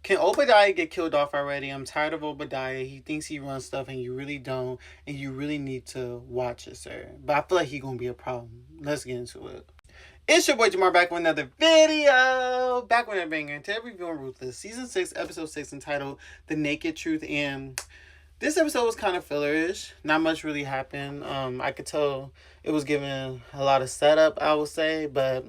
Can Obadiah get killed off already? I'm tired of Obadiah. He thinks he runs stuff and you really don't. And you really need to watch it, sir. But I feel like he's going to be a problem. Let's get into it. It's your boy Jamar back with another video. Back with a banger. Today reviewing Ruthless. Season 6, Episode 6 entitled The Naked Truth. And this episode was kind of fillerish. Not much really happened. I could tell it was given a lot of setup, I would say. But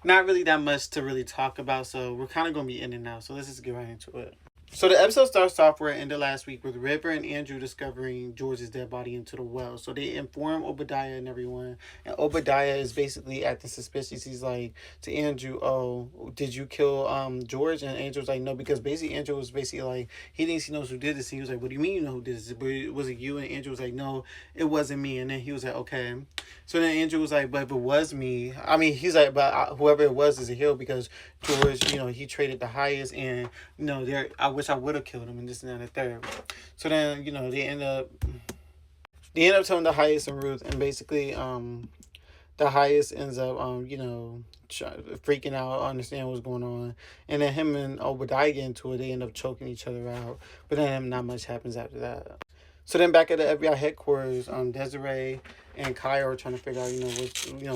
not really that much to really talk about, so we're kind of going to be in and out. So let's just get right into it. So the episode starts off where it ended last week with River and Andrew discovering George's dead body into the well. So they inform Obadiah and everyone. And Obadiah is basically acting suspicious. He's like to Andrew, "Oh, did you kill George?" And Andrew's like, "No," because basically Andrew was basically like, he thinks he knows who did this. And he was like, "What do you mean you know who did this? Was it you?" And Andrew was like, "No, it wasn't me." And then he was like, "Okay." So then Andrew was like, "But if it was me," I mean, he's like, "But whoever it was is a hero because George, he traded the highest, and I wish I would have killed him, and this and that and the third." So then, they end up telling the highest and Ruth, and basically, the highest ends up, freaking out, understand what's going on, and then him and Obadiah get into it. They end up choking each other out, but then not much happens after that. So then back at the FBI headquarters, Desiree and Kyle are trying to figure out,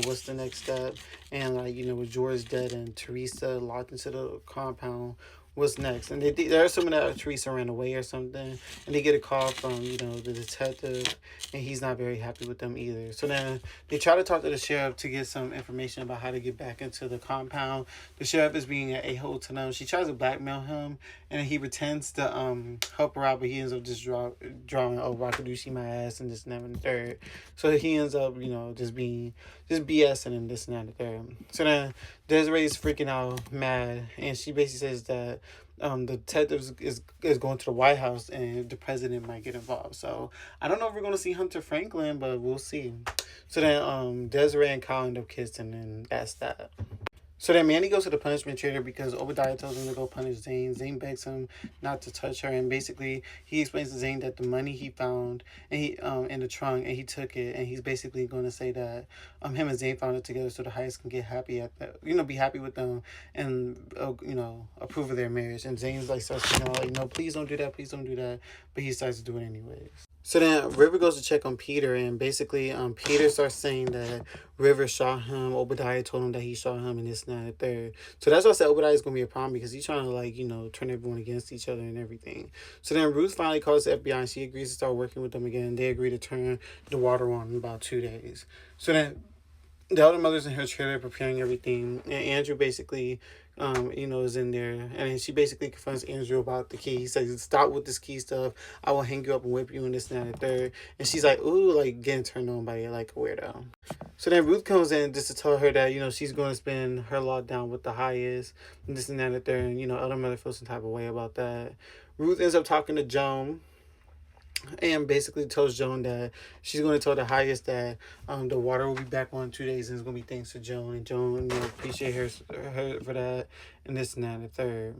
what's the next step, and with George dead and Teresa locked into the compound, what's next? And they're assuming that Teresa ran away or something, and they get a call from the detective, and he's not very happy with them either. So then they try to talk to the sheriff to get some information about how to get back into the compound. The sheriff is being an a-hole to them. She tries to blackmail him, and he pretends to help her out, but he ends up just drawing, "Oh, Rakadushi my ass," and this and that and the third. So he ends up just BSing and this and that and the third. So then Desiree's freaking out, mad, and she basically says that the detective is going to the White House and the president might get involved. So I don't know if we're going to see Hunter Franklin, but we'll see. So then Desiree and Kyle end up kissing, and that's that. So then Manny goes to the punishment trader because Obadiah tells him to go punish Zane. Zane begs him not to touch her, and basically he explains to Zane that the money he found and he in the trunk, and he took it, and he's basically going to say that him and Zane found it together so the highest can get happy at that, be happy with them, and approve of their marriage. And Zane's like starts like, "No, please don't do that, please don't do that," but he starts to do it anyways. So then River goes to check on Peter, and basically Peter starts saying that River shot him. Obadiah told him that he shot him, and this and that and the third. So that's why I said Obadiah is going to be a problem, because he's trying to turn everyone against each other and everything. So then Ruth finally calls the FBI, and she agrees to start working with them again. They agree to turn the water on in about 2 days. So then the other mother's in her trailer preparing everything, and Andrew basically is in there, and then she basically confronts Andrew about the key. He says, "Stop with this key stuff. I will hang you up and whip you," and this and that and the third. And she's like, "Ooh," like getting turned on by it like a weirdo. So then Ruth comes in just to tell her that she's going to spend her lockdown with the highest, and this and that and the third. And other mother feels some type of way about that. Ruth ends up talking to Joan, and basically tells Joan that she's going to tell the highest that the water will be back on 2 days, and it's going to be thanks to Joan. And Joan, appreciate her for that, and this and that and the third.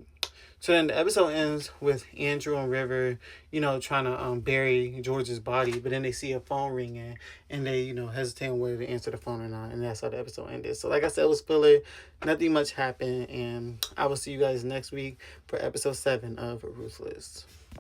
So then the episode ends with Andrew and River, trying to bury George's body, but then they see a phone ringing, and they, hesitate on whether to answer the phone or not, and that's how the episode ended. So like I said, it was filler, nothing much happened, and I will see you guys next week for episode 7 of Ruthless.